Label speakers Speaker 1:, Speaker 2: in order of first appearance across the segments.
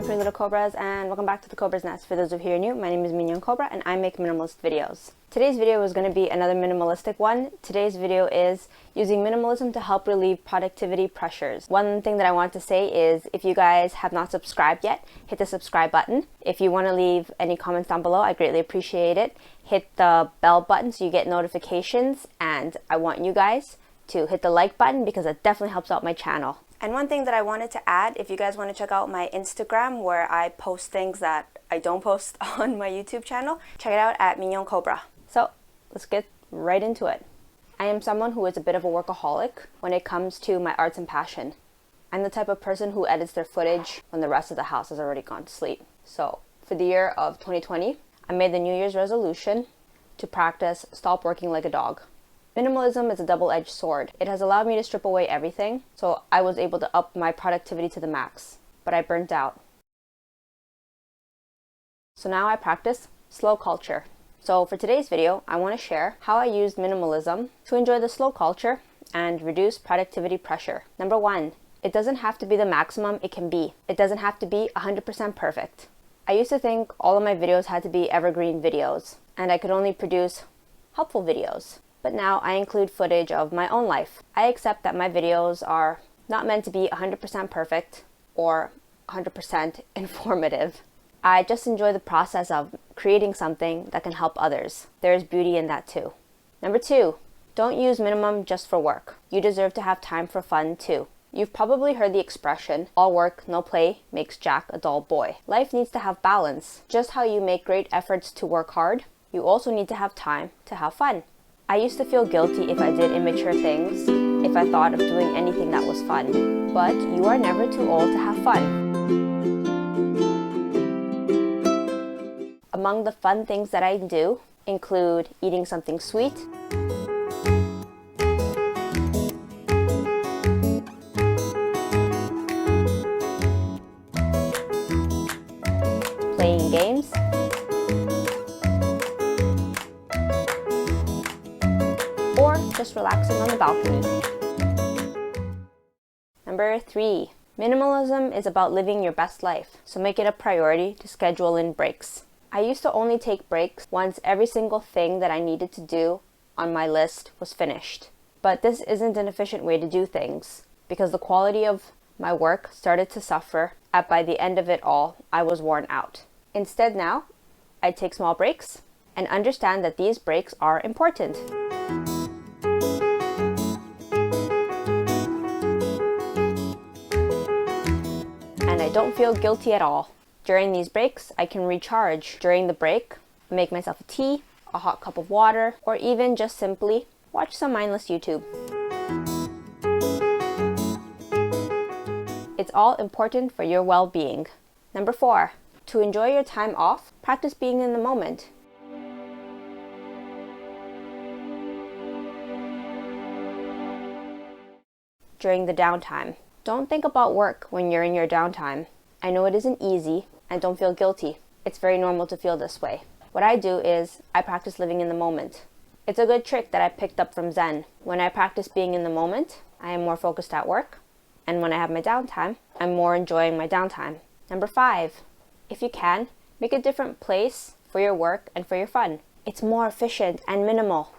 Speaker 1: morning, pretty little cobras, and welcome back to the Cobra's Nest. For those of you who are new, my name is Minion Cobra, and I make minimalist videos. Today's video is going to be another minimalistic one. Today's video is using minimalism to help relieve productivity pressures. One thing that I want to say is if you guys have not subscribed yet, hit the subscribe button. If you want to leave any comments down below, I greatly appreciate it. Hit the bell button so you get notifications, and I want you guys to hit the like button because it definitely helps out my channel. And one thing that I wanted to add, if you guys want to check out my Instagram where I post things that I don't post on my YouTube channel, check it out at Minion Cobra. So let's get right into it. I am someone who is a bit of a workaholic when it comes to my arts and passion. I'm the type of person who edits their footage when the rest of the house has already gone to sleep. So for the year of 2020, I made the New Year's resolution to practice stop working like a dog. Minimalism is a double-edged sword. It has allowed me to strip away everything, so I was able to up my productivity to the max, but I burnt out. So now I practice slow culture. So for today's video, I want to share how I used minimalism to enjoy the slow culture and reduce productivity pressure. Number one, it doesn't have to be the maximum it can be. It doesn't have to be 100% perfect. I used to think all of my videos had to be evergreen videos, and I could only produce helpful videos. But now I include footage of my own life. I accept that my videos are not meant to be 100% perfect or 100% informative. I just enjoy the process of creating something that can help others. There is beauty in that too. Number two, don't use minimum just for work. You deserve to have time for fun too. You've probably heard the expression, all work, no play makes Jack a dull boy. Life needs to have balance. Just how you make great efforts to work hard, you also need to have time to have fun. I used to feel guilty if I did immature things, if I thought of doing anything that was fun. But you are never too old to have fun. Among the fun things that I do include eating something sweet, playing games, or just relaxing on the balcony. Number three, minimalism is about living your best life, so make it a priority to schedule in breaks. I used to only take breaks once every single thing that I needed to do on my list was finished. But this isn't an efficient way to do things because the quality of my work started to suffer, and by the end of it all, I was worn out. Instead now, I take small breaks and understand that these breaks are important. And I don't feel guilty at all. During these breaks, I can recharge. During the break, make myself a tea, a hot cup of water, or even just simply watch some mindless YouTube. It's all important for your well-being. Number four, to enjoy your time off, practice being in the moment. During the downtime, don't think about work when you're in your downtime. I know it isn't easy, and don't feel guilty. It's very normal to feel this way. What I do is I practice living in the moment. It's a good trick that I picked up from Zen. When I practice being in the moment, I am more focused at work, and when I have my downtime, I'm more enjoying my downtime. Number five, if you can, make a different place for your work and for your fun. It's more efficient and minimal.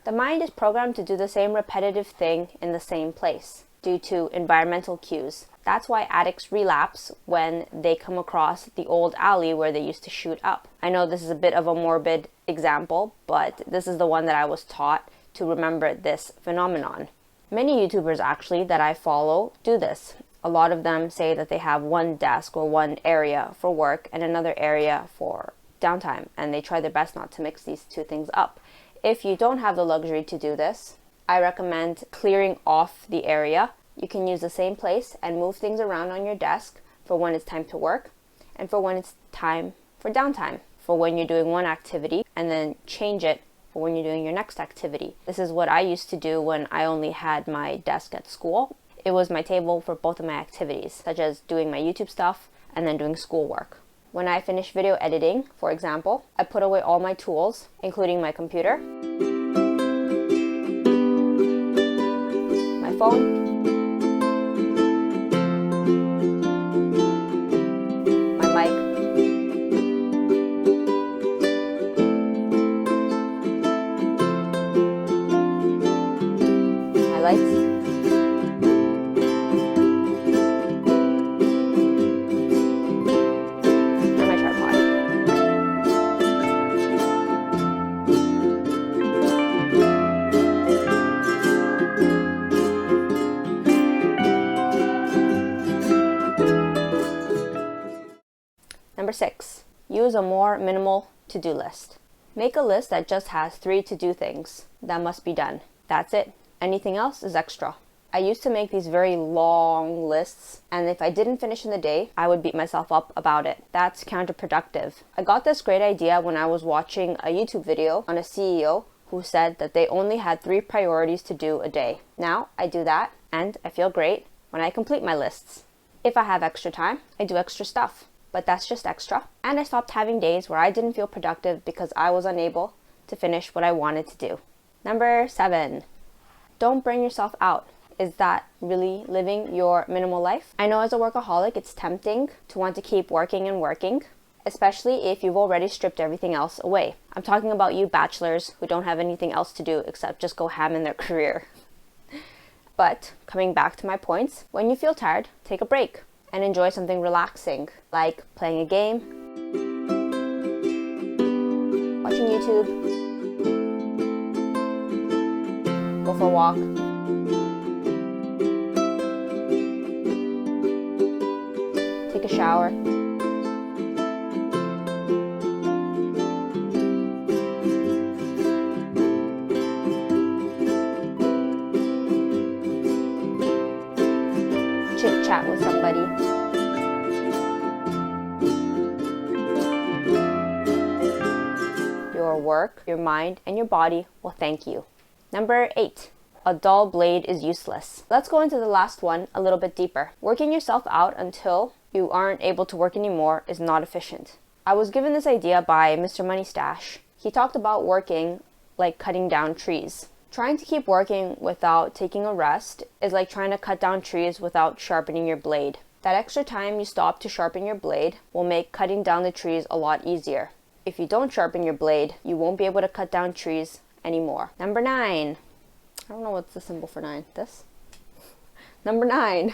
Speaker 1: The mind is programmed to do the same repetitive thing in the same place due to environmental cues. That's why addicts relapse when they come across the old alley where they used to shoot up. I know this is a bit of a morbid example, but this is the one that I was taught to remember this phenomenon. Many YouTubers actually that I follow do this. A lot of them say that they have one desk or one area for work and another area for downtime, and they try their best not to mix these two things up. If you don't have the luxury to do this, I recommend clearing off the area. You can use the same place and move things around on your desk for when it's time to work and for when it's time for downtime, for when you're doing one activity, and then change it for when you're doing your next activity. This is what I used to do when I only had my desk at school. It was my table for both of my activities, such as doing my YouTube stuff and then doing schoolwork. When I finish video editing, for example, I put away all my tools, including my computer, my phone, Number 6, use a more minimal to-do list. Make a list that just has 3 to-do things that must be done. That's it. Anything else is extra. I used to make these very long lists, and if I didn't finish in the day, I would beat myself up about it. That's counterproductive. I got this great idea when I was watching a YouTube video on a CEO who said that they only had 3 priorities to do a day. Now I do that, and I feel great when I complete my lists. If I have extra time, I do extra stuff, but that's just extra. And I stopped having days where I didn't feel productive because I was unable to finish what I wanted to do. Number 7, don't burn yourself out. Is that really living your minimal life? I know as a workaholic, it's tempting to want to keep working and working, especially if you've already stripped everything else away. I'm talking about you bachelors who don't have anything else to do except just go ham in their career. But coming back to my points, when you feel tired, take a break and enjoy something relaxing, like playing a game, watching YouTube, go for a walk, take a shower. Chit chat with somebody. Your work, your mind, and your body will thank you. Number 8. A dull blade is useless. Let's go into the last one a little bit deeper. Working yourself out until you aren't able to work anymore is not efficient. I was given this idea by Mr. Money Stash. He talked about working like cutting down trees. Trying to keep working without taking a rest is like trying to cut down trees without sharpening your blade. That extra time you stop to sharpen your blade will make cutting down the trees a lot easier. If you don't sharpen your blade, you won't be able to cut down trees anymore. Number 9. I don't know what's the symbol for 9. This? Number 9.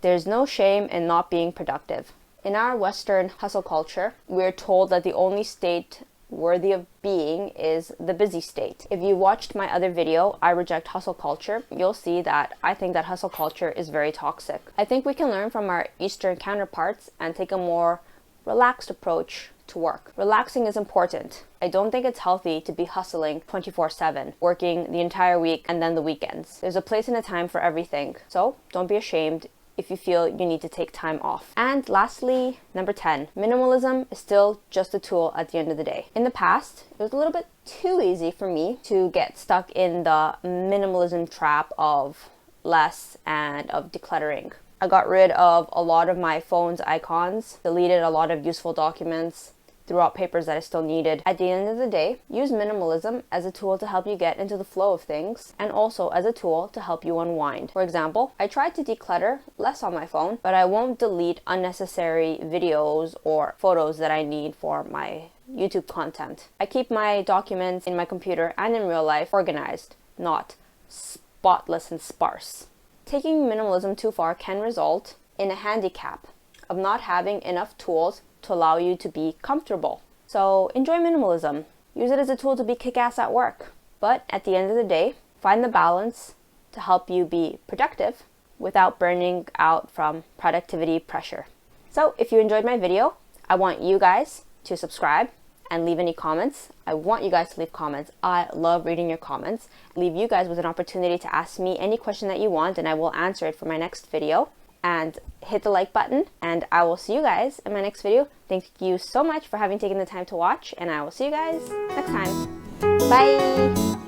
Speaker 1: There's no shame in not being productive. In our Western hustle culture, we're told that the only state worthy of being is the busy state. If you watched my other video, I Reject Hustle Culture, you'll see that I think that hustle culture is very toxic. I think we can learn from our Eastern counterparts and take a more relaxed approach to work. Relaxing is important. I don't think it's healthy to be hustling 24/7, working the entire week and then the weekends. There's a place and a time for everything. So don't be ashamed if you feel you need to take time off. And lastly, number 10, minimalism is still just a tool at the end of the day. In the past, it was a little bit too easy for me to get stuck in the minimalism trap of less and of decluttering. I got rid of a lot of my phone's icons, deleted a lot of useful documents, threw out papers that I still needed. At the end of the day, use minimalism as a tool to help you get into the flow of things and also as a tool to help you unwind. For example, I tried to declutter less on my phone, but I won't delete unnecessary videos or photos that I need for my YouTube content. I keep my documents in my computer and in real life organized, not spotless and sparse. Taking minimalism too far can result in a handicap of not having enough tools to allow you to be comfortable. So enjoy minimalism. Use it as a tool to be kick-ass at work. But at the end of the day, find the balance to help you be productive without burning out from productivity pressure. So if you enjoyed my video, I want you guys to subscribe and leave any comments. I want you guys to leave comments. I love reading your comments. Leave you guys with an opportunity to ask me any question that you want and I will answer it for my next video. And hit the like button and I will see you guys in my next video. Thank you so much for having taken the time to watch and I will see you guys next time. Bye!